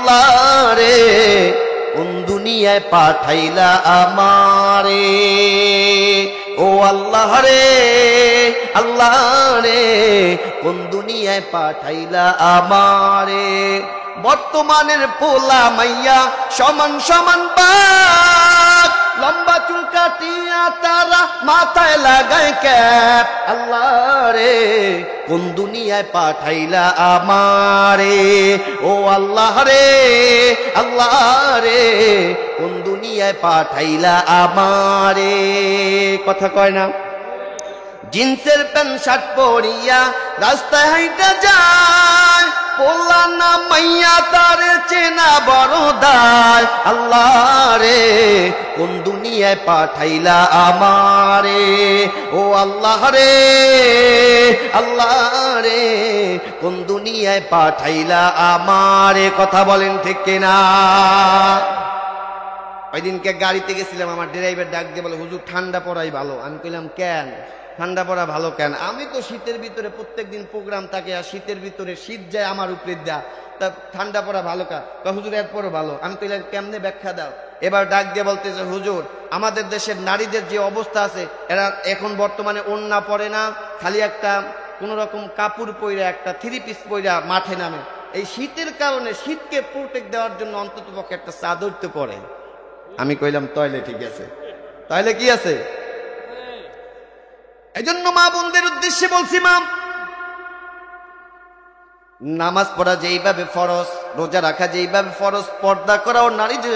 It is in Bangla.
আল্লাহ রে কোন দুনিয়ায় পাঠাইলা আমারে, ও আল্লাহ রে আল্লাহ রে কোন দুনিয়ায় পাঠাইলা আমারে। বর্তমানের পোলা মাইয়া সমান সমান বাপ, লম্বা চুল কাটিয়া তারা মাথায় লাগায় ক্যাপ, আল্লাহ রে কোন দুনিয়ায় পাঠাইলা আমারে, ও আল্লাহ রে আল্লাহ রে কোন দুনিয়ায় পাঠাইলা আমারে। কথা কয় না? জিন্সের প্যান্ট শার্ট পরিয়া রাস্তায় হাইটা যায়, পোলা না মাইয়া তারে চেনা বড় দায়, আল্লাহ রে কোন দুনিয়ায় পাঠাইলা আমারে, ও আল্লাহ রে আল্লাহ রে কোন দুনিয়ায় পাঠাইলা আমারে। কথা বলেন ঠিক কিনা? ওই দিনকে গাড়িতে গেছিলাম, আমার ড্রাইভার ডাক দিয়ে বলে, হুজুর ঠান্ডা পড়াই ভালো। আমি কইলাম কেন ঠান্ডা পড়া ভালো কেন? আমি তো শীতের ভিতরে প্রত্যেক দিন প্রোগ্রাম থাকে, আর শীতের ভিতরে শীত যায় আমার উপরে দেয়া, তা ঠান্ডা পড়া ভালো কা? হুজুর এরপরও ভালো। আমি কইলাম কেমনে ব্যাখ্যা দাও? এবার ডাক দিয়ে বলতেছে, হুজুর আমাদের দেশের নারীদের যে অবস্থা আছে, এরা এখন বর্তমানে ওড়না পরে না, খালি একটা কোন রকম কাপড় পইরা একটা থ্রি পিস পইরা মাঠে নামে। এই শীতের কারণে শীতকে প্রোটেক্ট দেওয়ার জন্য অন্তত পক্ষে একটা চাদর তো পরে। আমি কইলাম তাইলে ঠিক আছে, তাইলে কি আছে? এই জন্য মা বোনদের উদ্দেশ্যে বলছি, মা নামাজ পড়া যেইভাবে ফরজ, রোজা রাখা যেইভাবে ফরজ, পর্দা করা ও নারীদের